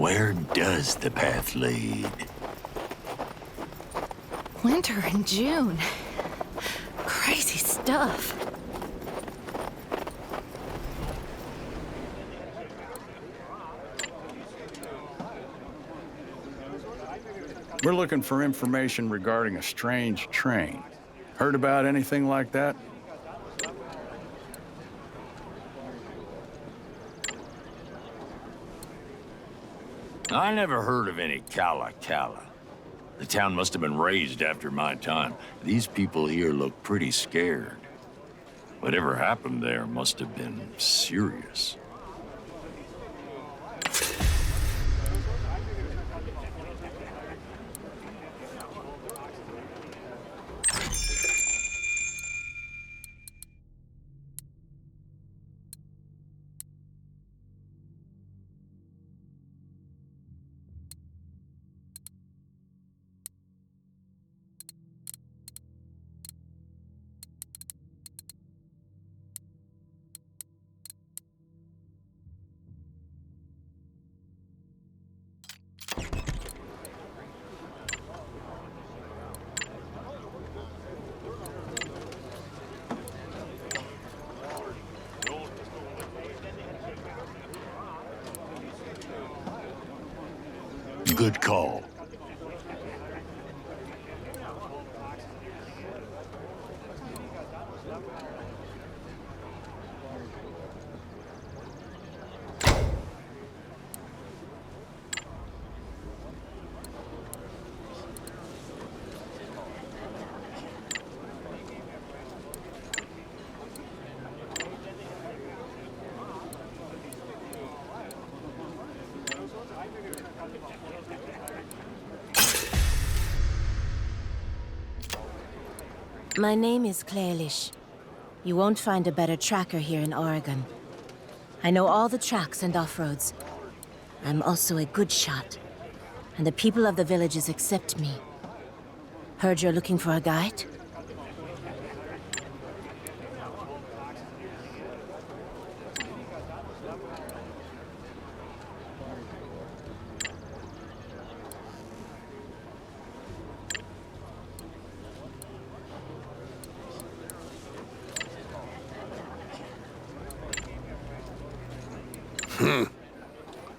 Where does the path lead? Winter in June. Crazy stuff. We're looking for information regarding a strange train. Heard about anything like that? I never heard of any Kala Kala. The town must have been raised after my time. These people here look pretty scared. Whatever happened there must have been serious. Good call. My name is Claelish. You won't find a better tracker here in Oregon. I know all the tracks and off-roads. I'm also a good shot, and the people of the villages accept me. Heard you're looking for a guide?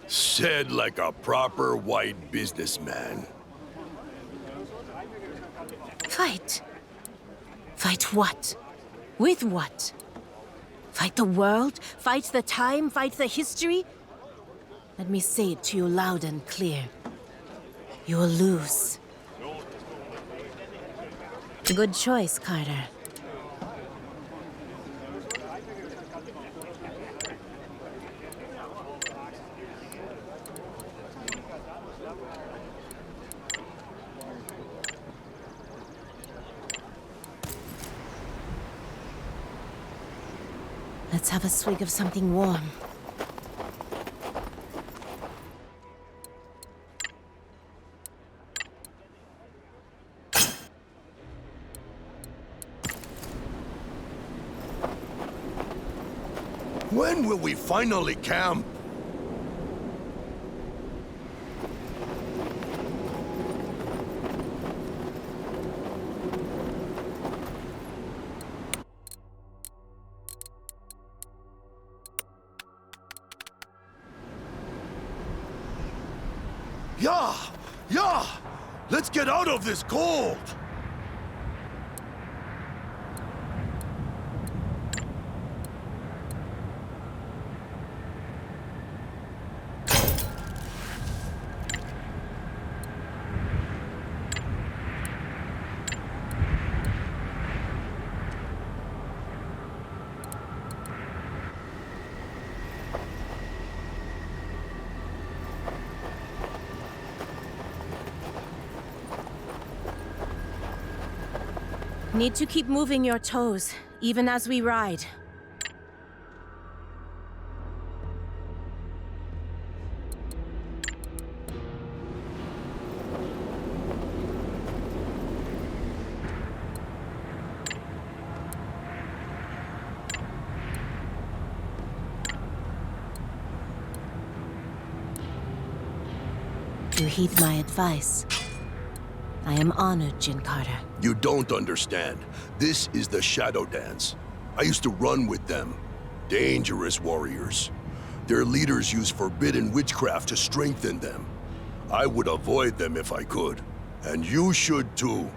Said like a proper white businessman. Fight? Fight what? With what? Fight the world? Fight the time? Fight the history? Let me say it to you loud and clear. You will lose. Good choice, Carter. Let's have a swig of something warm. When will we finally camp? Yeah! Let's get out of this cold! Need to keep moving your toes, even as we ride. You heed my advice. I am honored, Jin Carter. You don't understand. This is the Shadow Dance. I used to run with them. Dangerous warriors. Their leaders use forbidden witchcraft to strengthen them. I would avoid them if I could. And you should too.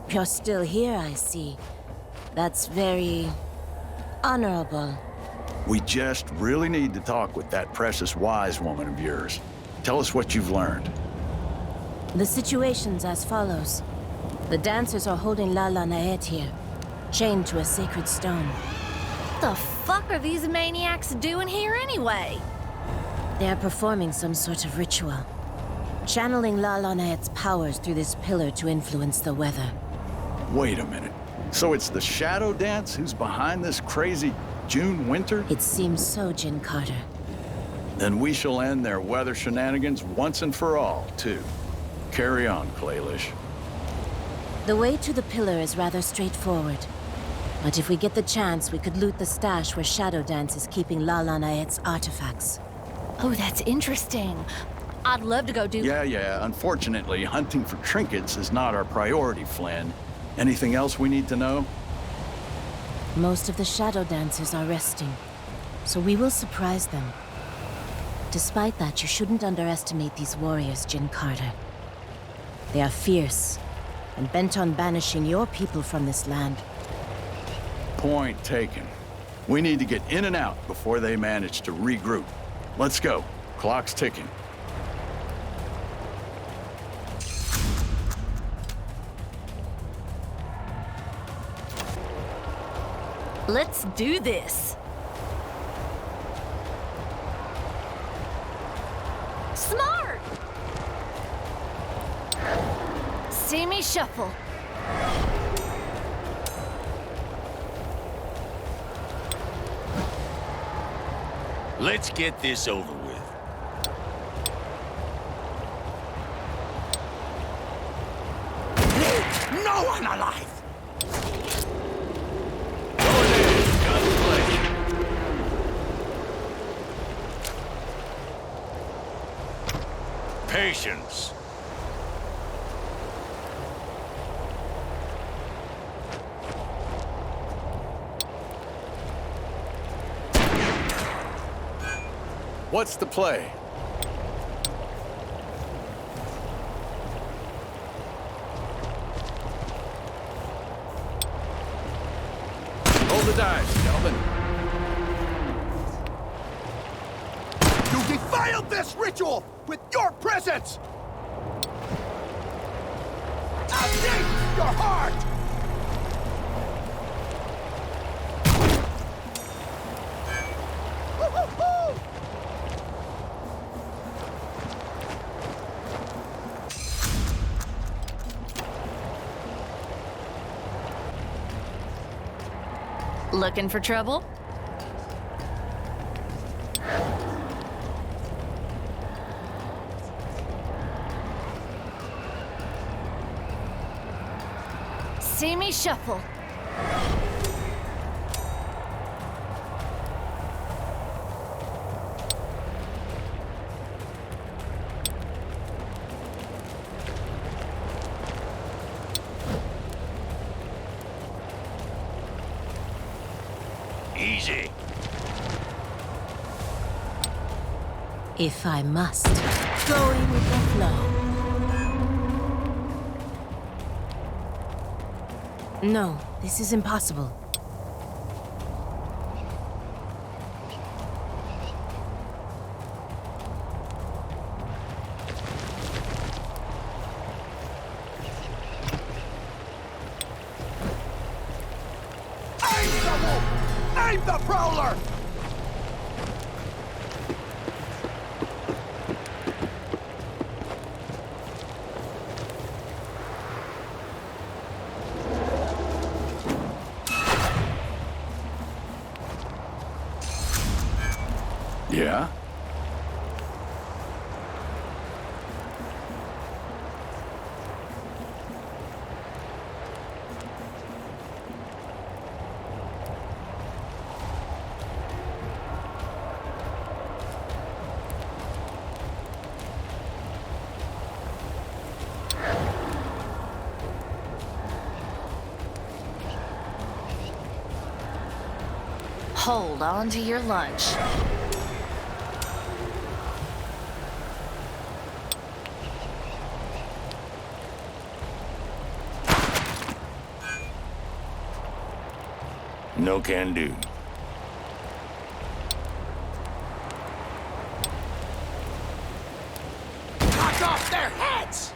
You're still here, I see. That's very honorable. We just really need to talk with that precious wise woman of yours. Tell us what you've learned. The situation's as follows. The dancers are holding Lala Naet here, chained to a sacred stone. What the fuck are these maniacs doing here anyway? They are performing some sort of ritual, channeling Lala Naet's powers through this pillar to influence the weather. Wait a minute. So it's the Shadow Dance who's behind this crazy June winter? It seems so, Jin Carter. Then we shall end their weather shenanigans once and for all, too. Carry on, Claylish. The way to the pillar is rather straightforward. But if we get the chance, we could loot the stash where Shadow Dance is keeping Lala Naet's artifacts. Oh, that's interesting. I'd love to go do... Yeah. Unfortunately, hunting for trinkets is not our priority, Flynn. Anything else we need to know? Most of the Shadow Dancers are resting, so we will surprise them. Despite that, you shouldn't underestimate these warriors, Jin Carter. They are fierce, and bent on banishing your people from this land. Point taken. We need to get in and out before they manage to regroup. Let's go. Clock's ticking. Let's do this. Smart! See me shuffle. Let's get this over with. No one alive! Patience. What's the play? Roll the dice, gentlemen. You defiled this ritual with your presence! I'll take your heart! Woo-hoo-hoo! Looking for trouble? See me shuffle. Easy. If I must, going with the flow. No, this is impossible. Keep the Prowler! Yeah? Hold on to your lunch. No can do. Knock off their heads!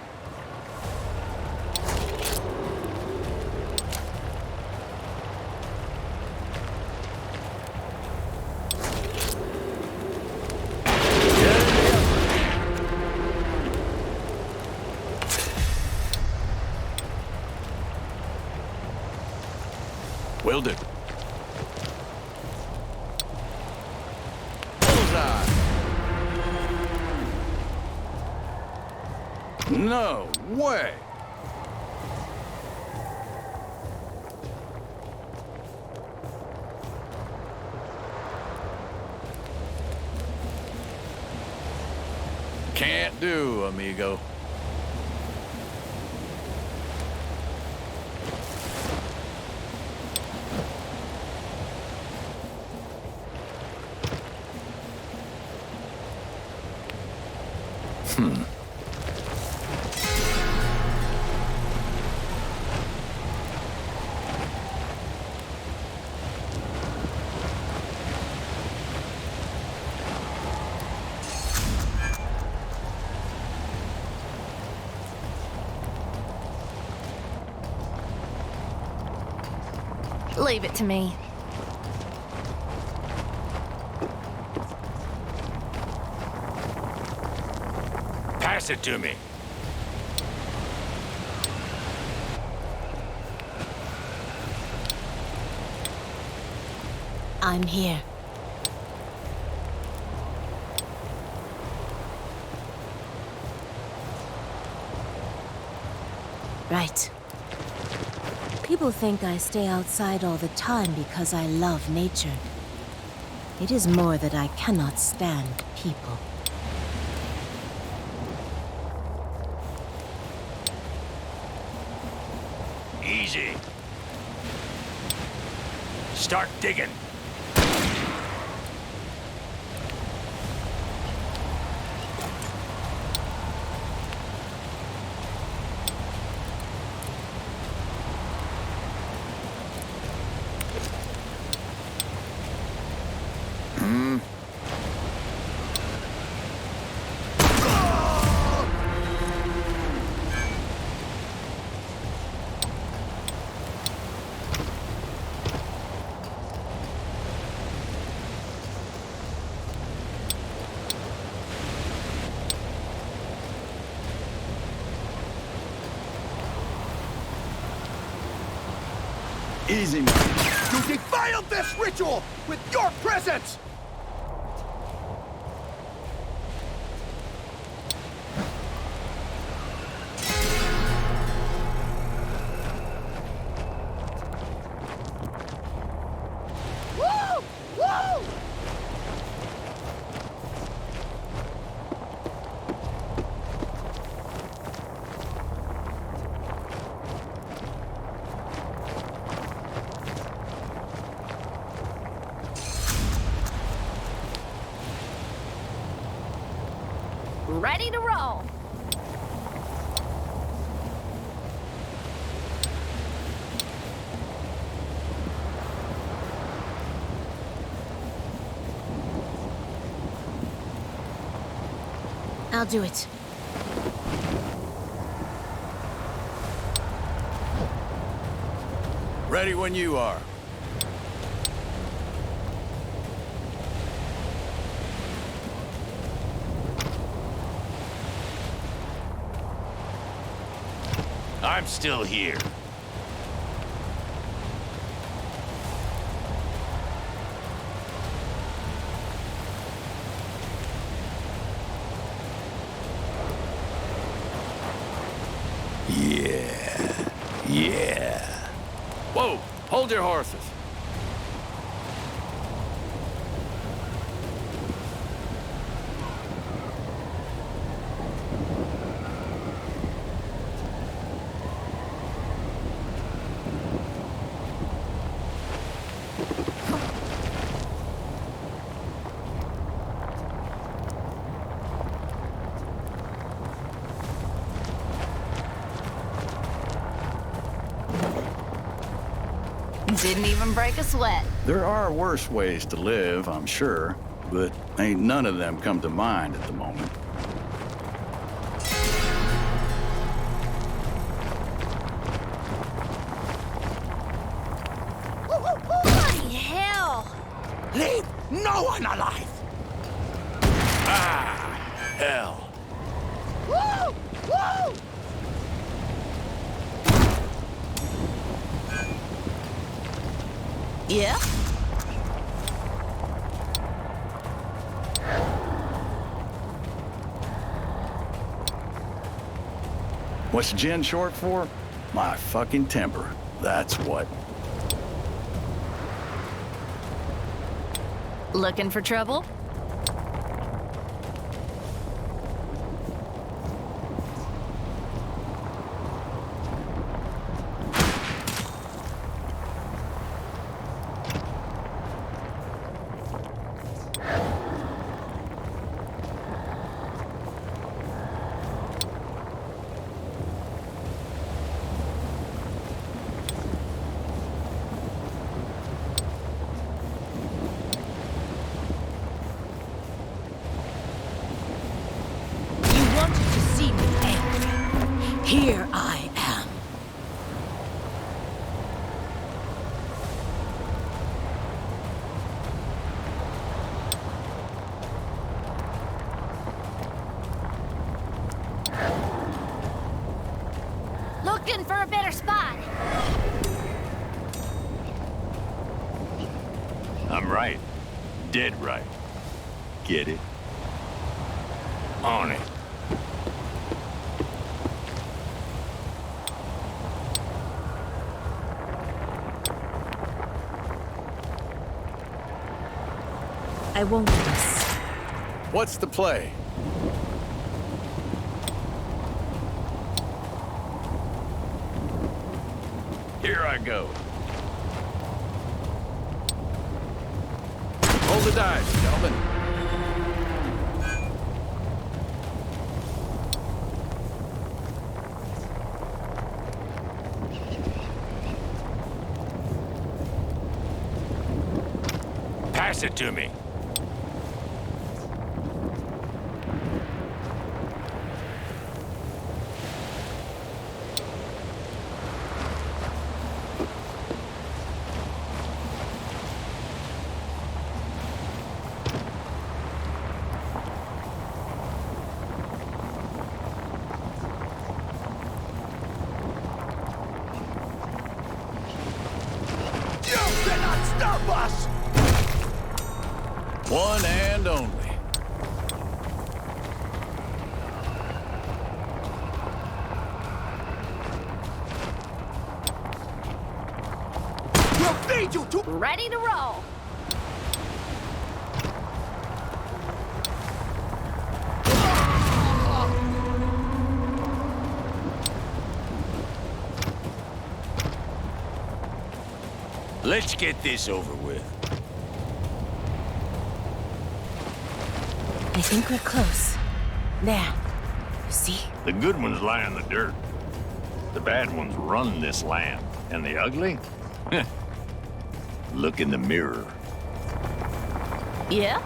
Will do. Bullseye! No way! Can't do, amigo. Leave it to me. Pass it to me. I'm here. Right. People think I stay outside all the time because I love nature. It is more that I cannot stand people. Easy. Start digging. Easy, man. You defiled this ritual with your presence! Woo! Woo! Ready to roll. I'll do it. Ready when you are. I'm still here. Yeah. Whoa! Hold your horses. Didn't even break a sweat. There are worse ways to live, I'm sure, but ain't none of them come to mind at the moment. Bloody hell! Leave no one alive! Hell. Woo! Woo! Yeah? What's Jen short for? My fucking temper. That's what. Looking for trouble? Here I am. Looking for a better spot. I'm right. Dead right. Get it? On it. I won't miss. What's the play? Here I go. Hold the dice, gentlemen. Pass it to me. You cannot stop us! One and only. We'll feed you to... Ready to roll. Let's get this over with. I think we're close. There. You see? The good ones lie in the dirt. The bad ones run this land. And the ugly? Look in the mirror. Yeah?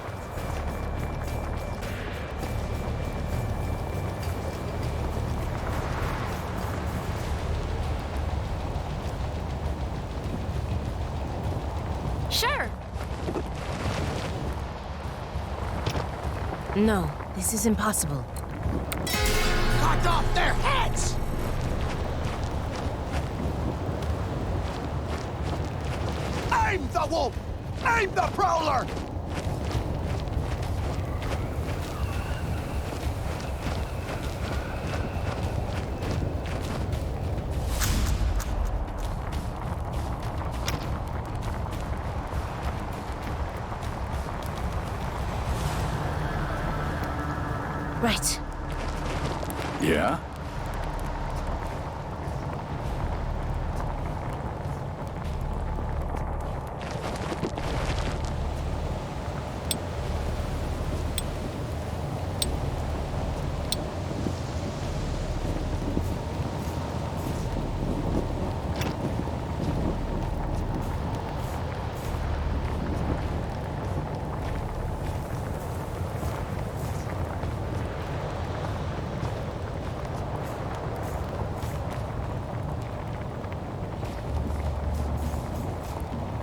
Sure. No, this is impossible. Cut off their heads! Aim the wolf! Aim the prowler! Right. Yeah?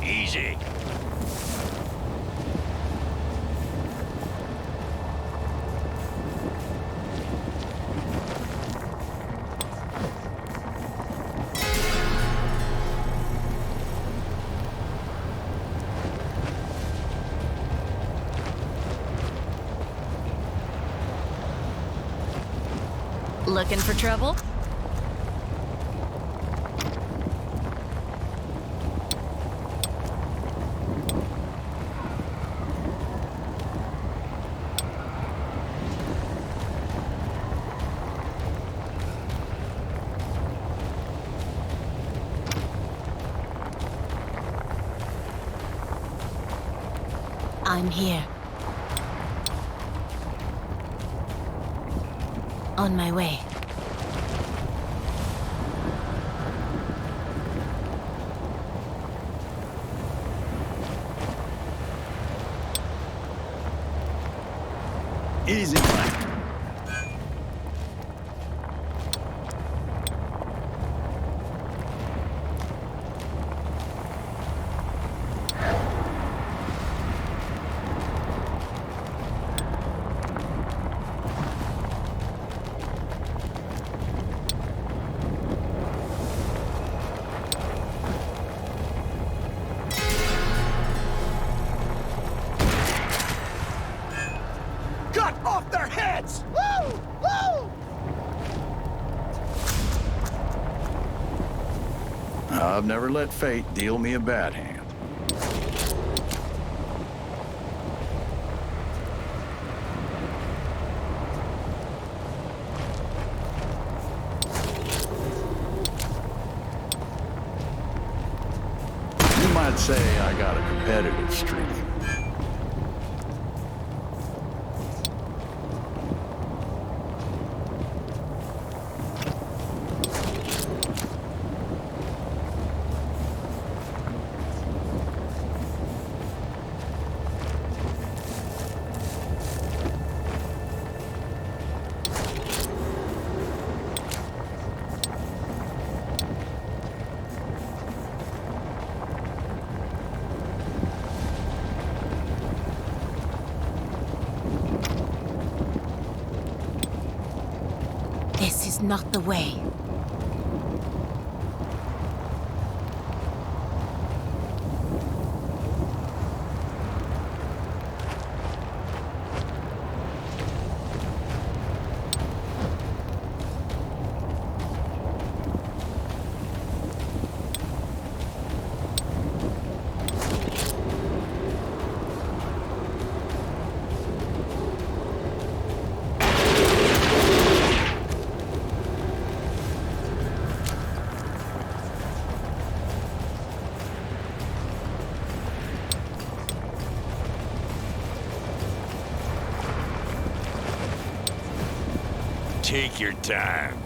Easy. Looking for trouble? I'm here. On my way. Easy, Black. Cut off their heads! Woo! Woo! I've never let fate deal me a bad hand. You might say I got a competitive streak. This is not the way. Take your time.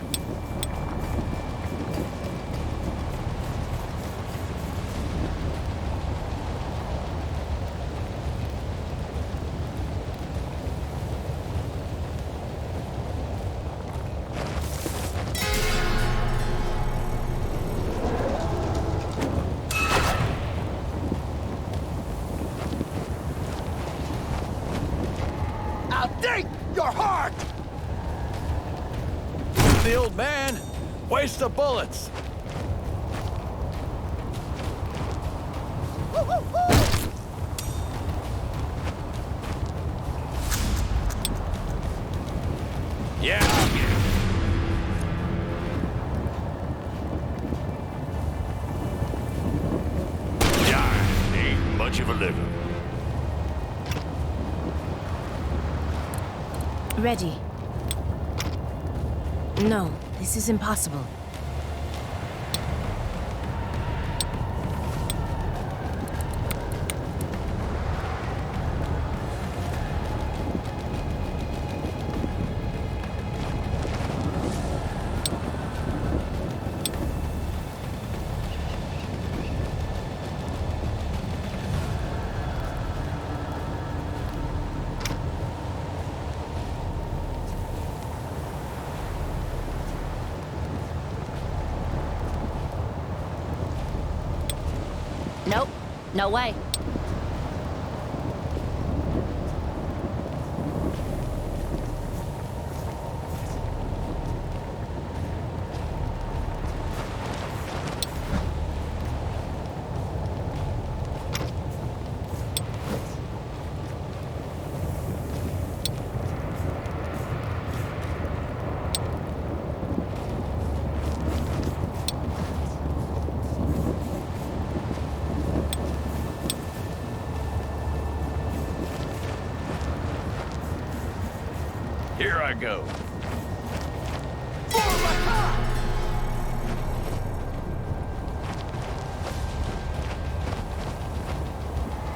I'll take your heart! The old man! Waste of bullets! Woo-hoo! much of a living? Ready. No, this is impossible. Nope. No way. Here I go.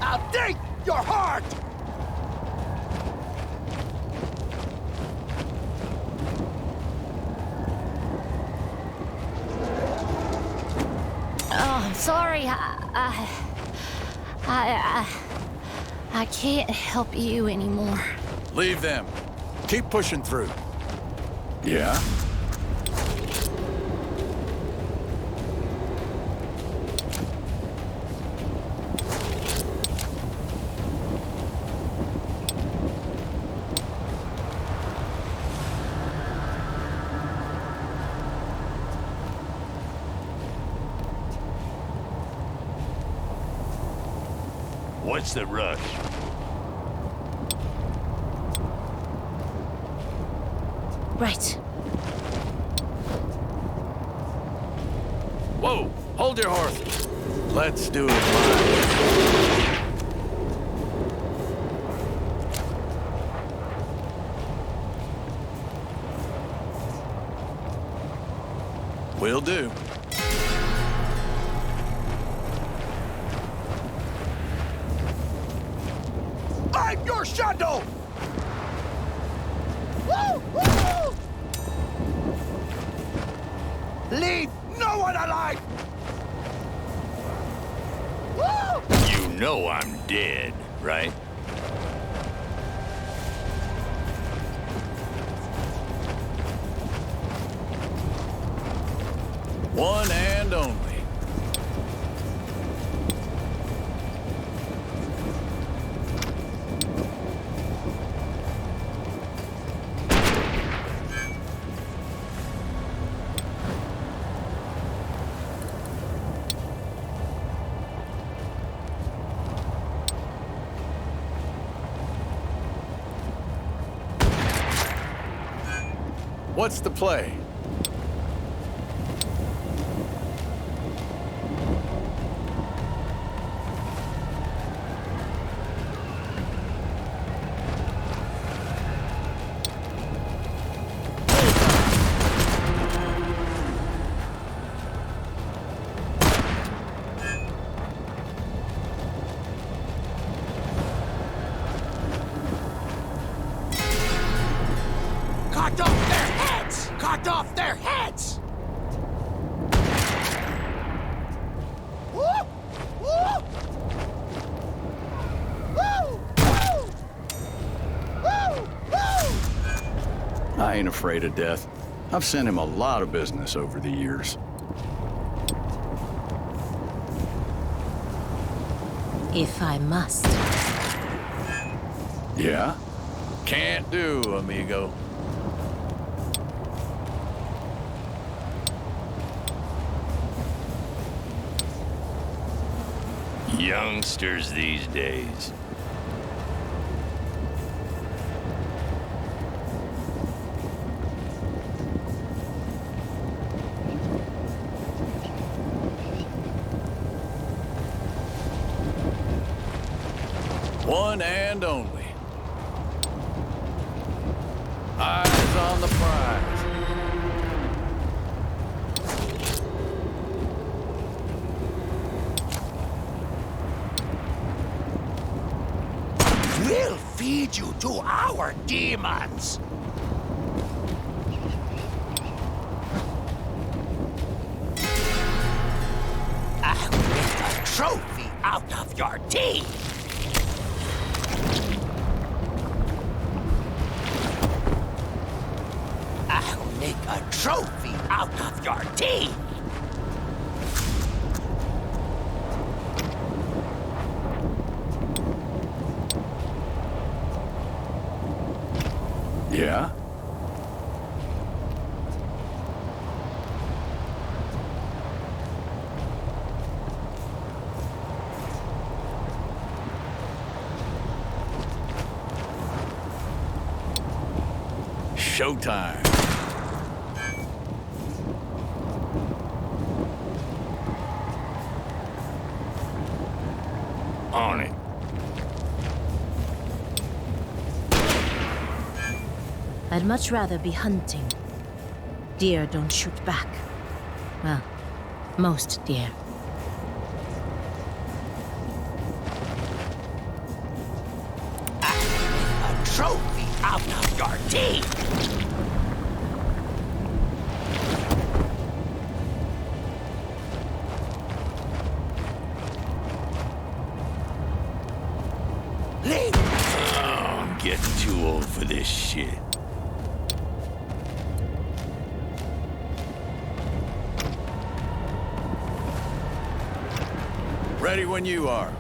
I'll take your heart! Oh, I'm sorry. I can't help you anymore. Leave them. Keep pushing through. Yeah? What's the rush? Right. Whoa! Hold your horses. Let's do it live. Will do. I'm your shadow! Woo! Woo! Leave no one alive! Woo! You know I'm dead, right? One and only. What's the play? Cut off their heads! Cut off their heads! Woo! Woo! Woo! Woo! Woo! Woo! I ain't afraid of death. I've sent him a lot of business over the years. If I must. Yeah? Can't do, amigo. Youngsters these days. One and only. Eyes on the prize. We'll feed you to our demons! I'll make a trophy out of your teeth! I'll make a trophy out of your teeth! Yeah? Showtime. On it. I'd much rather be hunting. Deer don't shoot back. Well, most deer. I'll make a trophy out of your teeth! Leave! Oh, I'm getting too old for this shit. Ready when you are.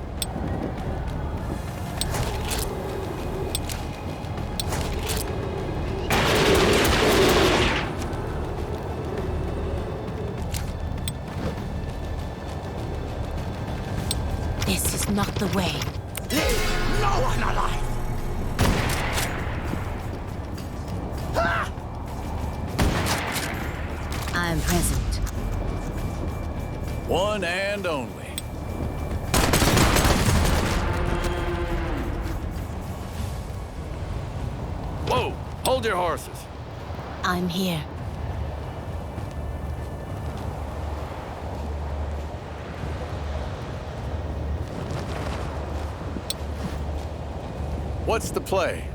This is not the way. Leave no one alive! Ah! I'm present. One and only. Whoa! Hold your horses. I'm here. What's the play?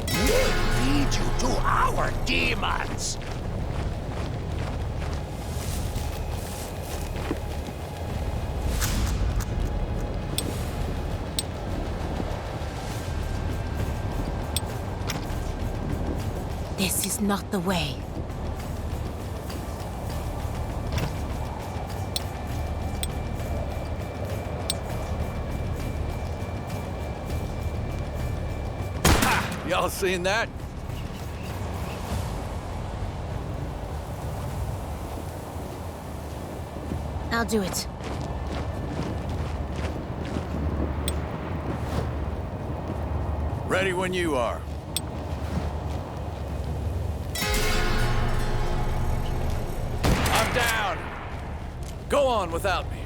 We'll feed you to our demons! This is not the way. Y'all seen that? I'll do it. Ready when you are. I'm down. Go on without me.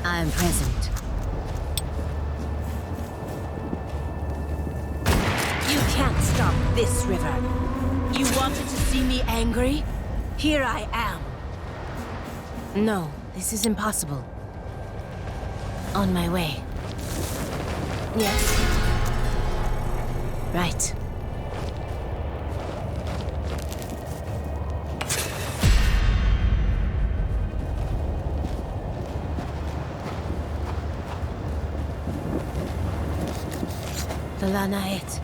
I'm present. You can't stop this river. You wanted to see me angry? Here I am. No, this is impossible. On my way. Yes? Right. Lanaet,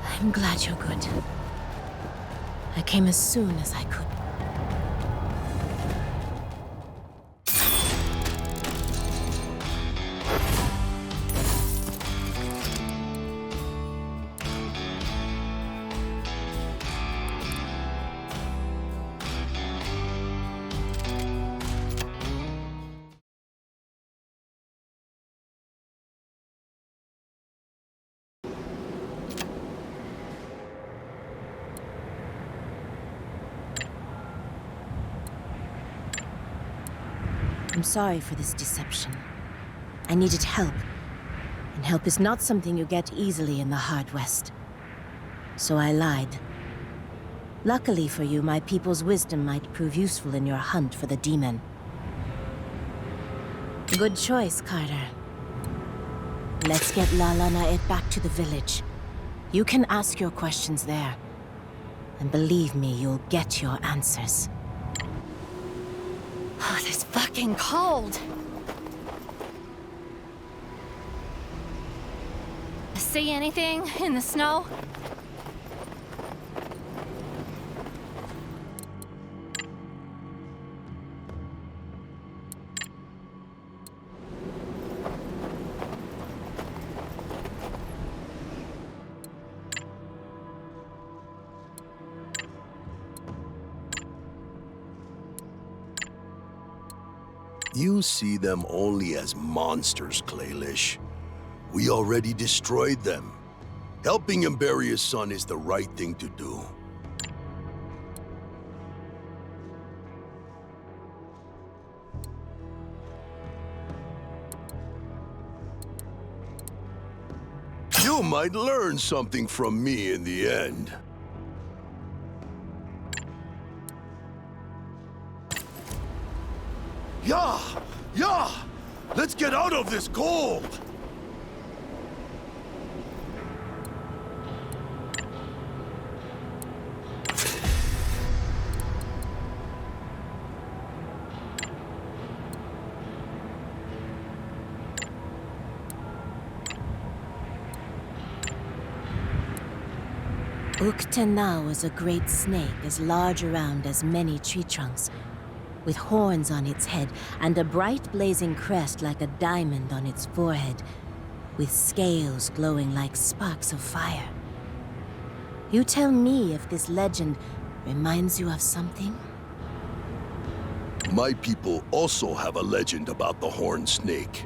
I'm glad you're good. I came as soon as I could. I'm sorry for this deception. I needed help. And help is not something you get easily in the Hard West. So I lied. Luckily for you, my people's wisdom might prove useful in your hunt for the demon. Good choice, Carter. Let's get Lala Naed back to the village. You can ask your questions there. And believe me, you'll get your answers. Oh, this fucking cold. See anything in the snow? You see them only as monsters, Claylish. We already destroyed them. Helping him bury his son is the right thing to do. You might learn something from me in the end. Yeah! Let's get out of this cold! Uktenau is a great snake as large around as many tree trunks, with horns on its head and a bright blazing crest like a diamond on its forehead, with scales glowing like sparks of fire. You tell me if this legend reminds you of something? My people also have a legend about the horned snake.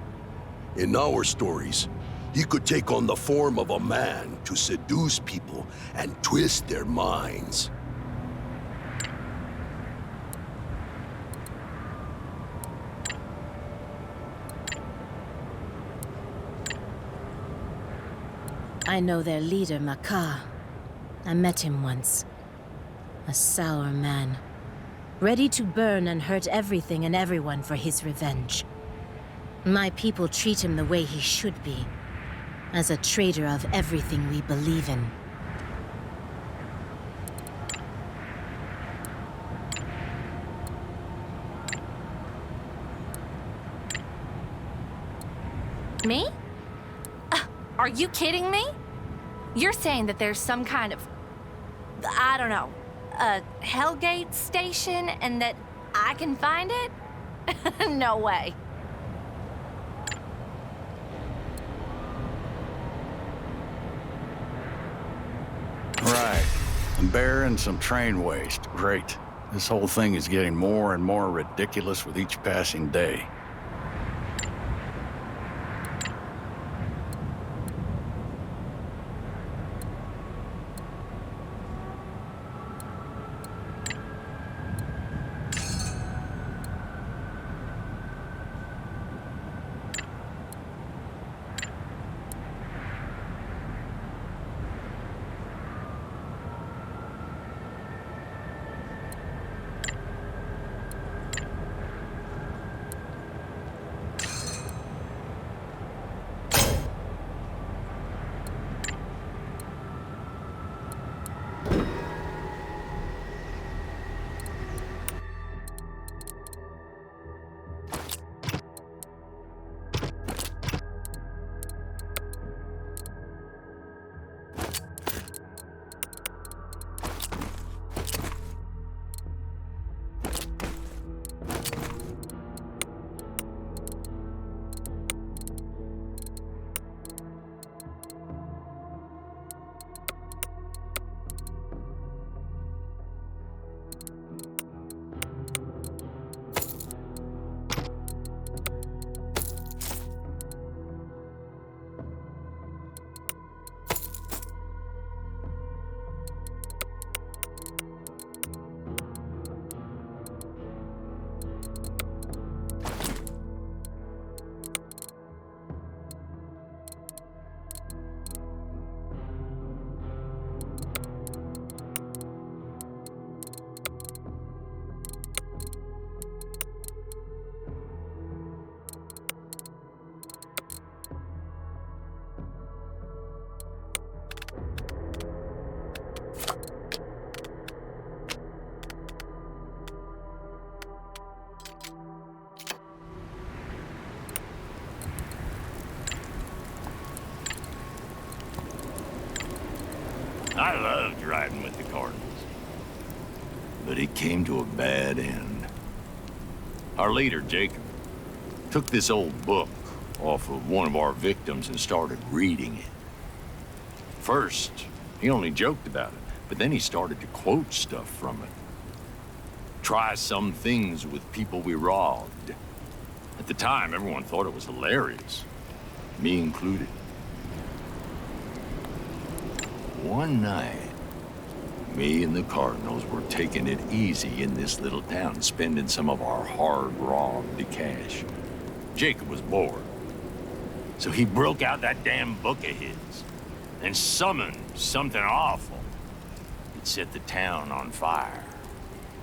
In our stories, he could take on the form of a man to seduce people and twist their minds. I know their leader, Makar. I met him once. A sour man. Ready to burn and hurt everything and everyone for his revenge. My people treat him the way he should be. As a traitor of everything we believe in. Me? Are you kidding me? You're saying that there's some kind of, I don't know, a Hellgate station and that I can find it? No way. Right. A bear and some train waste. Great. This whole thing is getting more and more ridiculous with each passing day. I loved riding with the Cardinals. But it came to a bad end. Our leader, Jacob, took this old book off of one of our victims and started reading it. First, he only joked about it, but then he started to quote stuff from it. Try some things with people we robbed. At the time, everyone thought it was hilarious, me included. One night, me and the Cardinals were taking it easy in this little town, spending some of our hard-robbed cash. Jacob was bored, so he broke out that damn book of his and summoned something awful. It set the town on fire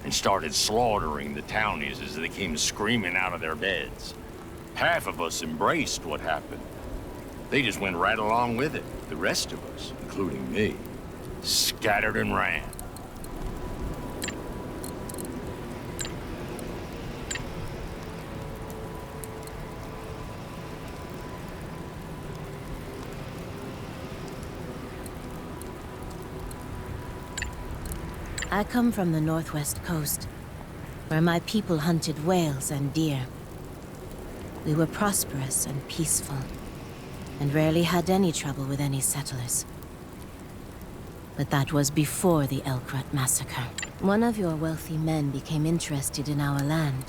and started slaughtering the townies as they came screaming out of their beds. Half of us embraced what happened. They just went right along with it. The rest of us, including me, scattered and ran. I come from the northwest coast, where my people hunted whales and deer. We were prosperous and peaceful, and rarely had any trouble with any settlers. But that was before the Elkrut massacre. One of your wealthy men became interested in our land,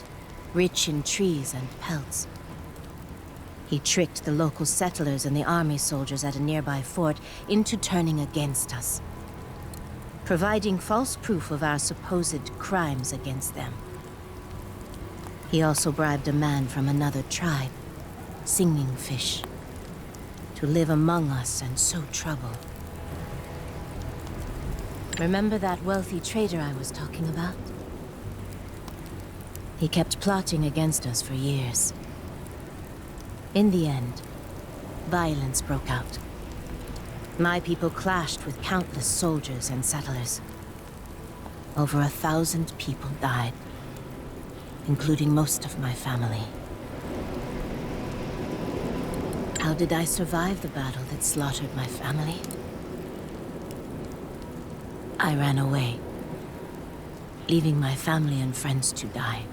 rich in trees and pelts. He tricked the local settlers and the army soldiers at a nearby fort into turning against us, providing false proof of our supposed crimes against them. He also bribed a man from another tribe, Singing Fish, to live among us and sow trouble. Remember that wealthy trader I was talking about? He kept plotting against us for years. In the end, violence broke out. My people clashed with countless soldiers and settlers. Over 1,000 people died, including most of my family. How did I survive the battle that slaughtered my family? I ran away, leaving my family and friends to die.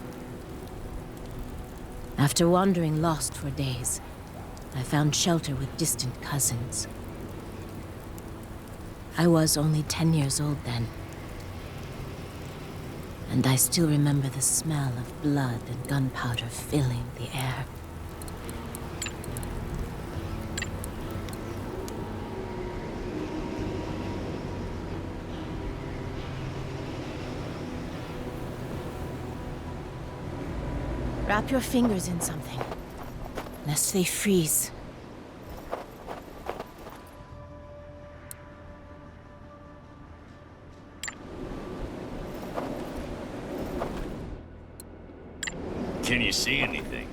After wandering lost for days, I found shelter with distant cousins. I was only 10 years old then, and I still remember the smell of blood and gunpowder filling the air. Wrap your fingers in something, lest they freeze. Can you see anything?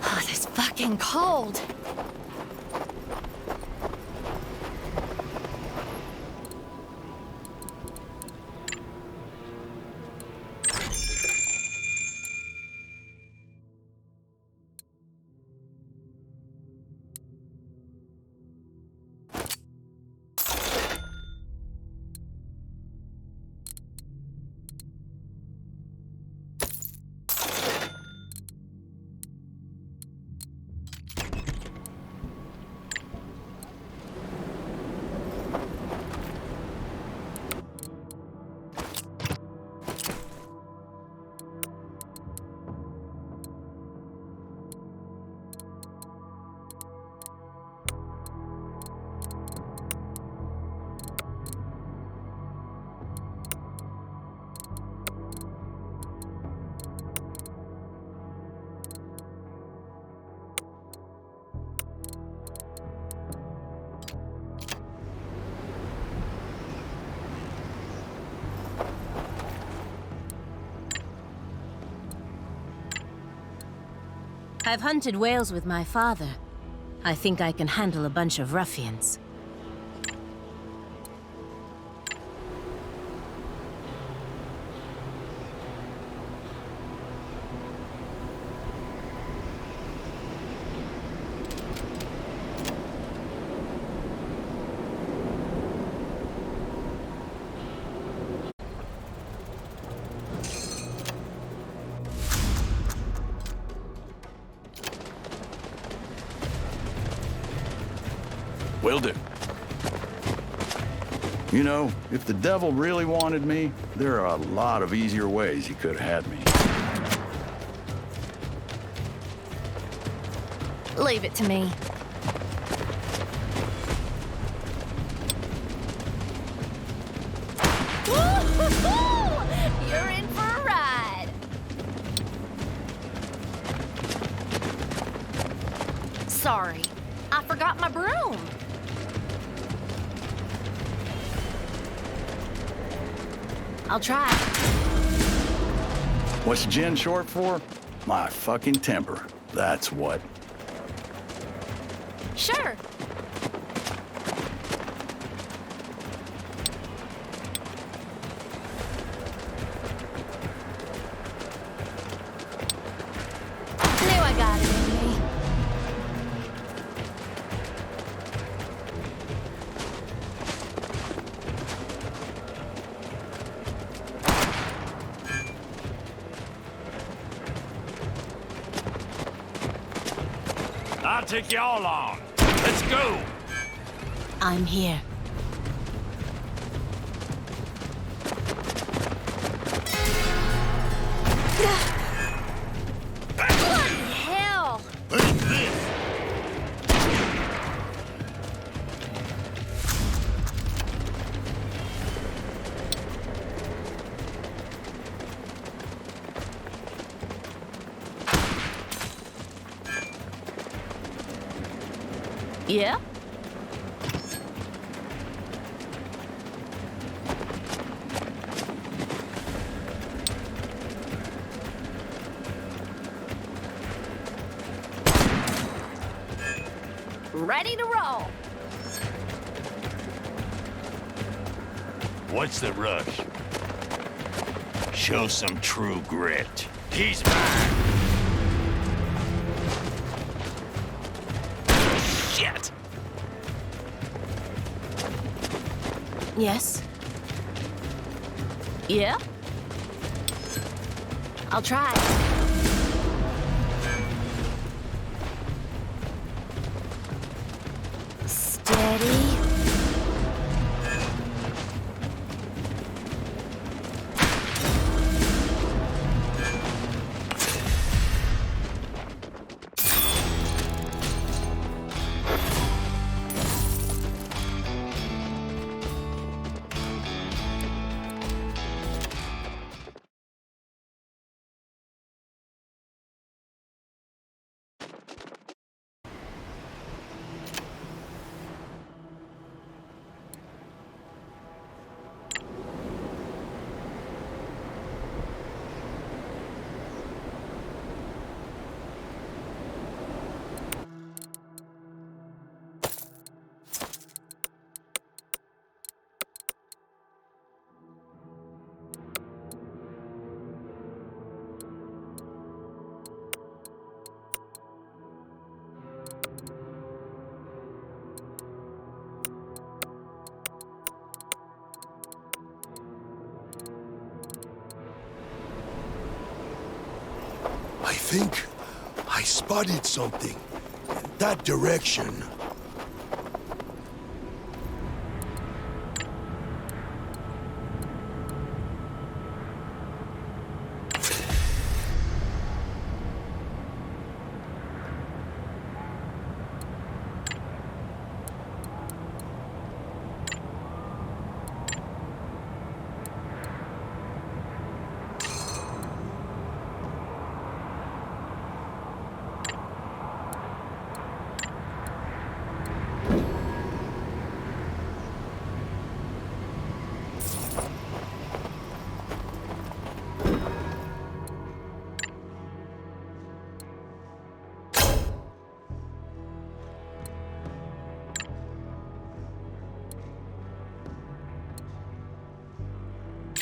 Oh, this fucking cold. I've hunted whales with my father. I think I can handle a bunch of ruffians. Will do. You know, if the devil really wanted me, there are a lot of easier ways he could have had me. Leave it to me. Woo-hoo-hoo! You're in for a ride. Sorry, I forgot my broom. I'll try. What's Jen short for? My fucking temper. That's what. Sure. Knew I got it in me. I'll take you all on. Let's go. I'm here. Bloody hell! Yeah? Ready to roll. What's the rush? Show some true grit. He's mine. Shit! Yes? Yeah? I'll try. Steady. I think I spotted something in that direction.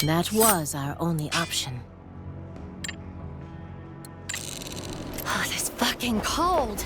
That was our only option. Oh, this fucking cold.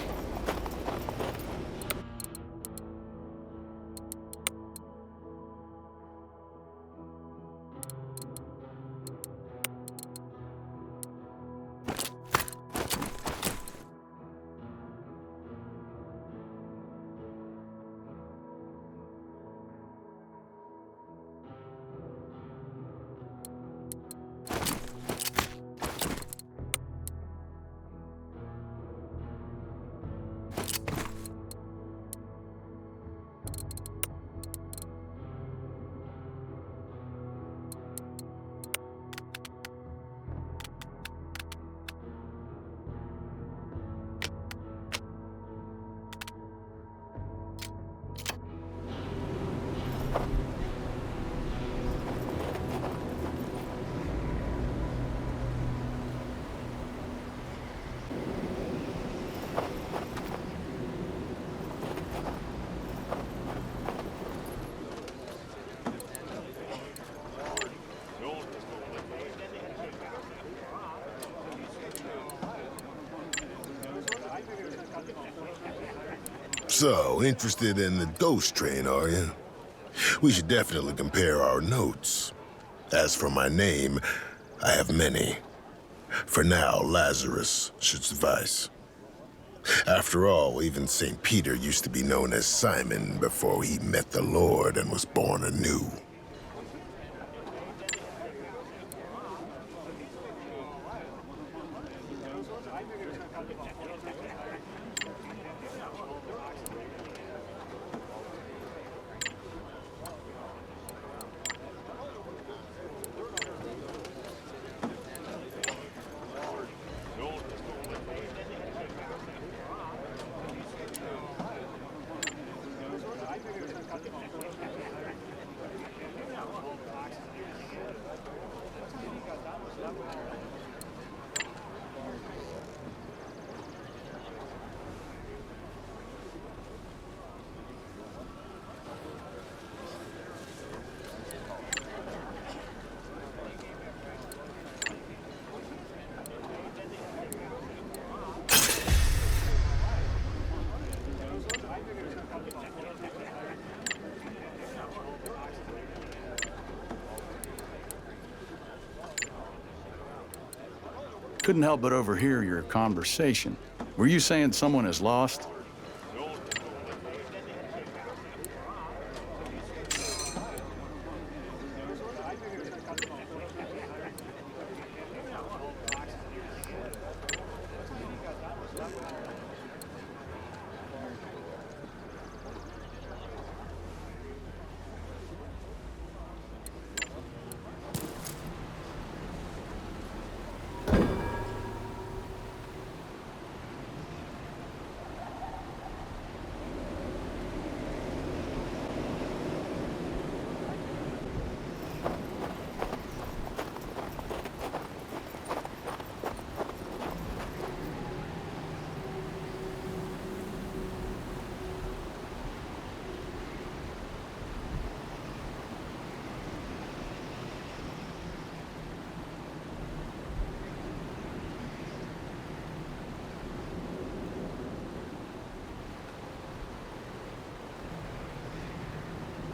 So, interested in the ghost train, are you? We should definitely compare our notes. As for my name, I have many. For now, Lazarus should suffice. After all, even St. Peter used to be known as Simon before he met the Lord and was born anew. Couldn't help but overhear your conversation. Were you saying someone is lost?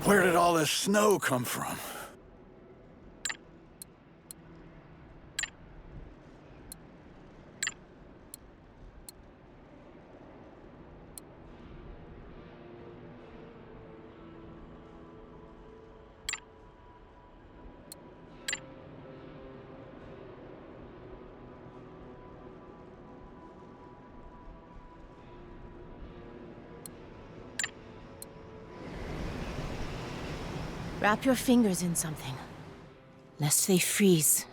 Where did all this snow come from? Wrap your fingers in something, lest they freeze.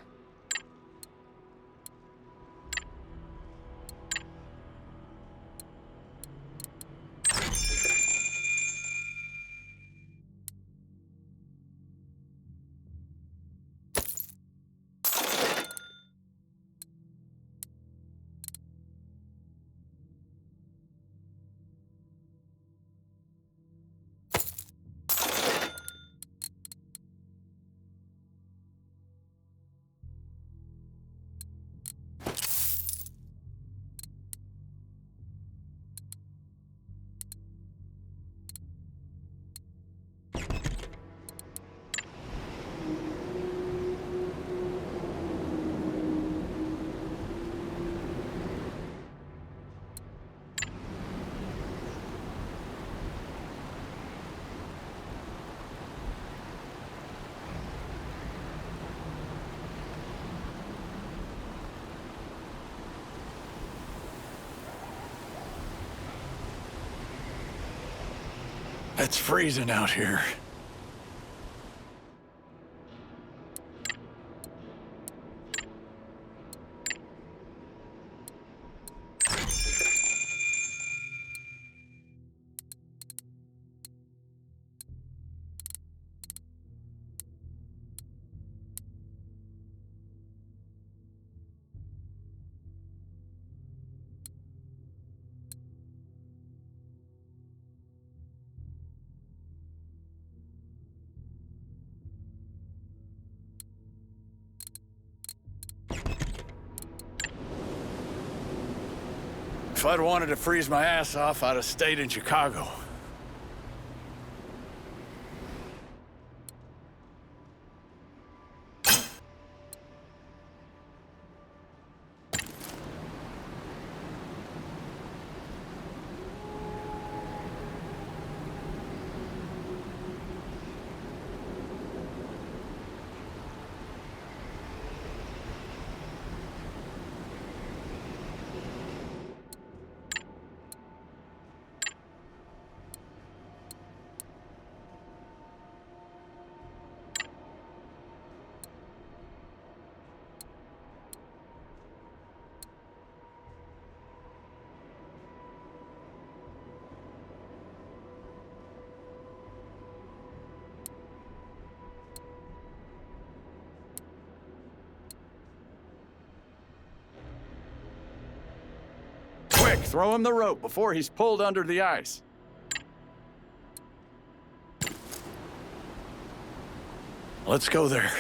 It's freezing out here. If I'd wanted to freeze my ass off, I'd have stayed in Chicago. Quick, throw him the rope before he's pulled under the ice. Let's go there.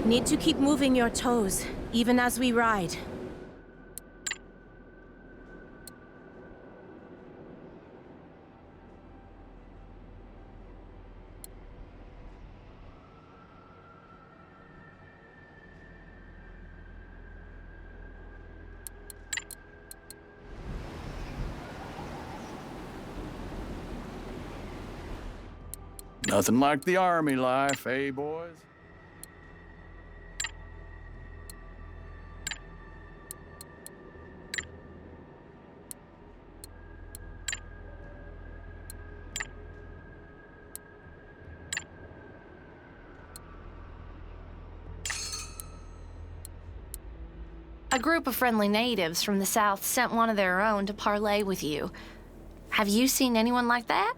Need to keep moving your toes, even as we ride. Nothing like the army life, eh, boys? A group of friendly natives from the south sent one of their own to parley with you. Have you seen anyone like that?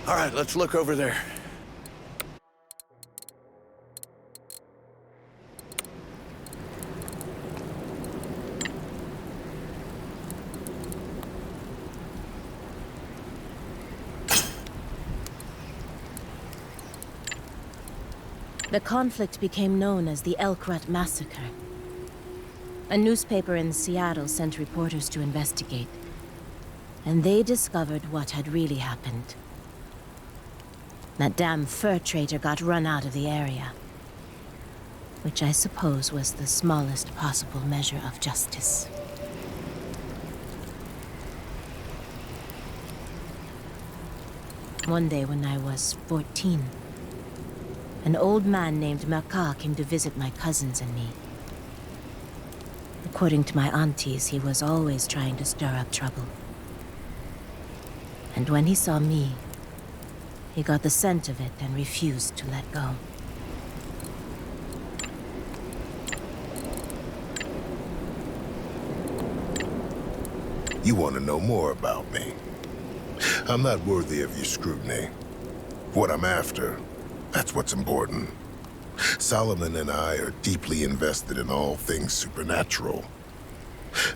All right, let's look over there. The conflict became known as the Elk Rut Massacre. A newspaper in Seattle sent reporters to investigate, and they discovered what had really happened. That damn fur trader got run out of the area. Which I suppose was the smallest possible measure of justice. One day when I was 14, an old man named Merca came to visit my cousins and me. According to my aunties, he was always trying to stir up trouble. And when he saw me, he got the scent of it and refused to let go. You want to know more about me? I'm not worthy of your scrutiny. What I'm after, that's what's important. Solomon and I are deeply invested in all things supernatural.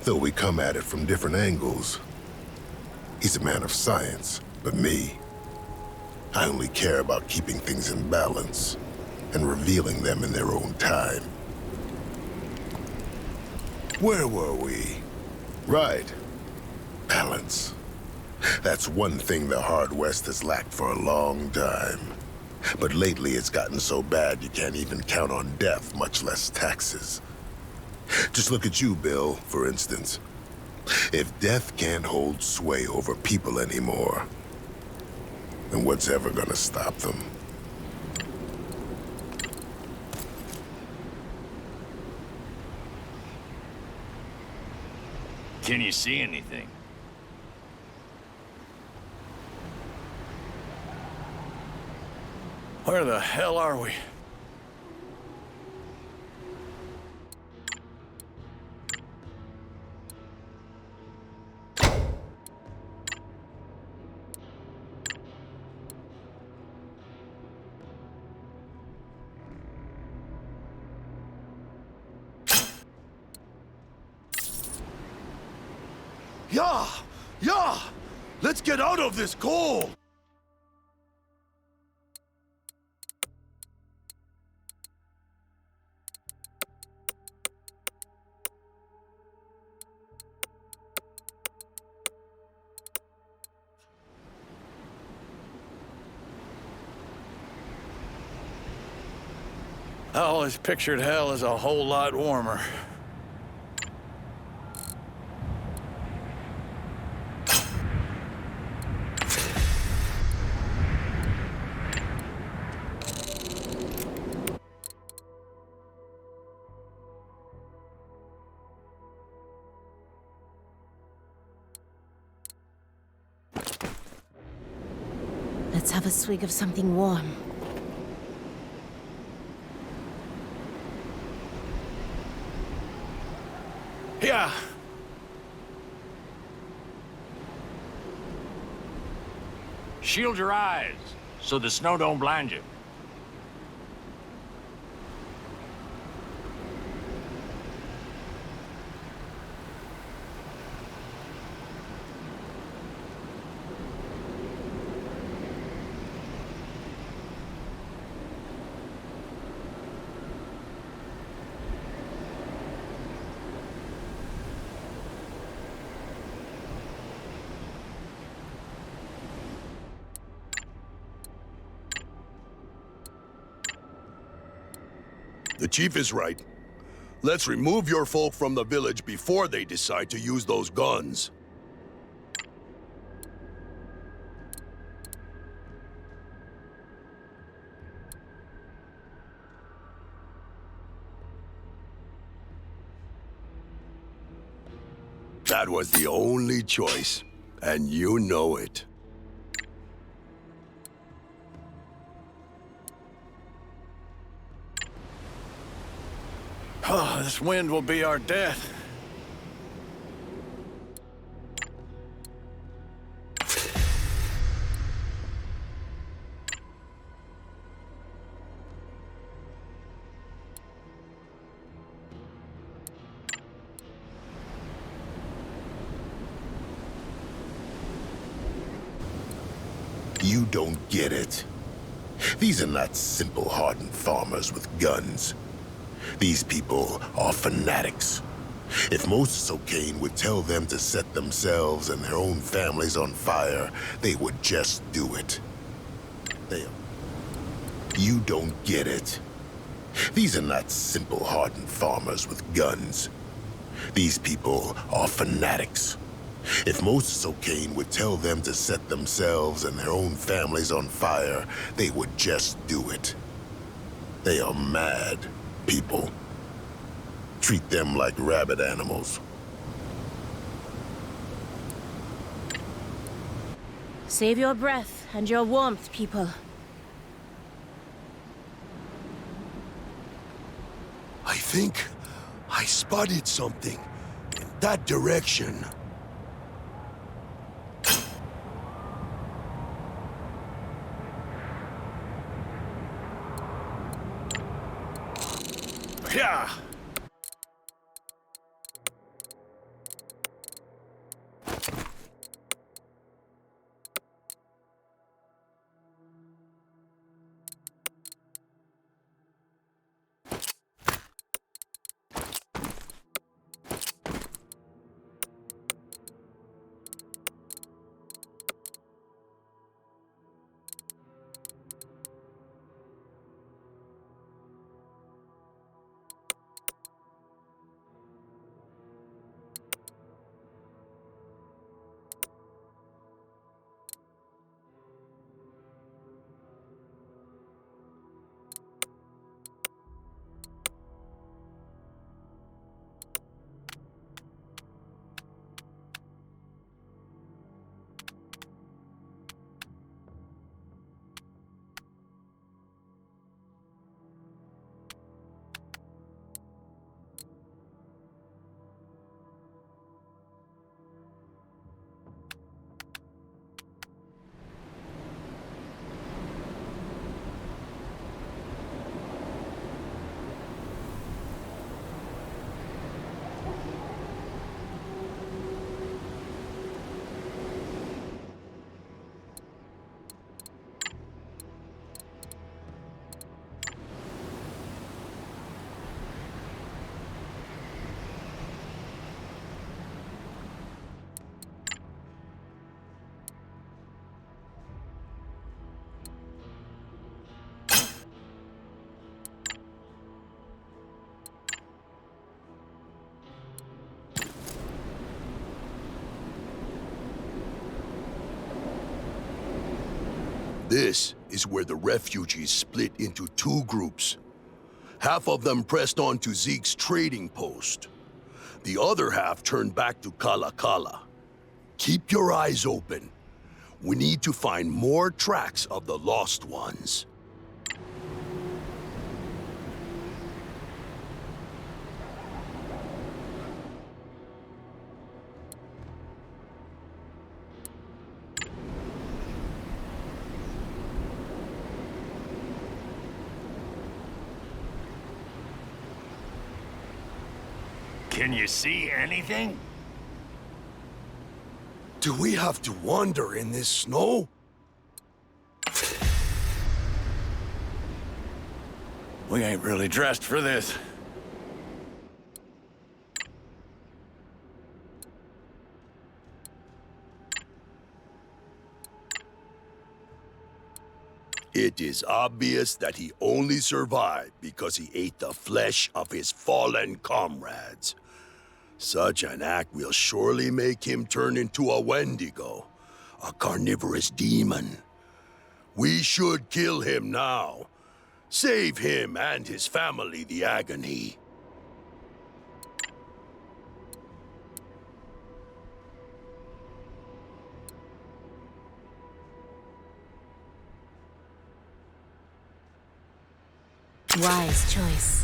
Though we come at it from different angles. He's a man of science, but me, I only care about keeping things in balance and revealing them in their own time. Where were we? Right. Balance. That's one thing the Hard West has lacked for a long time. But lately it's gotten so bad you can't even count on death, much less taxes. Just look at you, Bill, for instance. If death can't hold sway over people anymore, then what's ever gonna stop them? Can you see anything? Where the hell are we? Yeah! Let's get out of this cold! I always pictured hell as a whole lot warmer. Let's have a swig of something warm. Yeah. Shield your eyes, so the snow don't blind you. The chief is right. Let's remove your folk from the village before they decide to use those guns. That was the only choice, and you know it. Oh, this wind will be our death. You don't get it. These are not simple, hardened farmers with guns. These people are fanatics. If Moses O'Kane would tell them to set themselves and their own families on fire, they would just do it. They are You don't get it. These are not simple, hardened farmers with guns. These people are fanatics. If Moses O'Kane would tell them to set themselves and their own families on fire, they would just do it. They are mad people. Treat them like rabid animals. Save your breath and your warmth, people. I think I spotted something in that direction. Yeah. This is where the refugees split into two groups. Half of them pressed on to Zeke's trading post. The other half turned back to Kala Kala. Keep your eyes open. We need to find more tracks of the lost ones. Can you see anything? Do we have to wander in this snow? We ain't really dressed for this. It is obvious that he only survived because he ate the flesh of his fallen comrades. Such an act will surely make him turn into a Wendigo, a carnivorous demon. We should kill him now. Save him and his family the agony. Wise choice.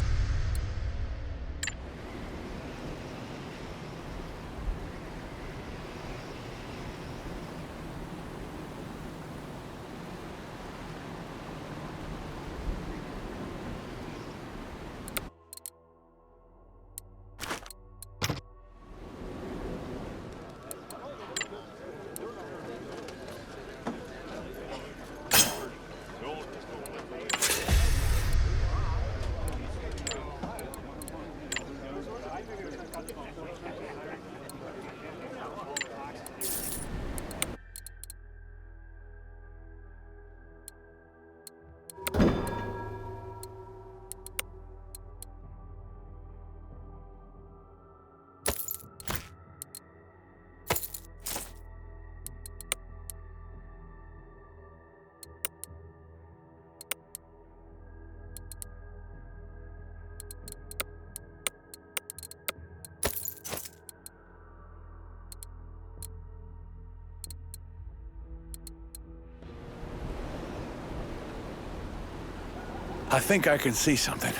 I think I can see something.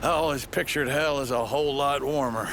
Oh, his pictured hell is a whole lot warmer.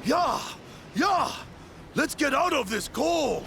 Yeah! Yeah! Let's get out of this cold!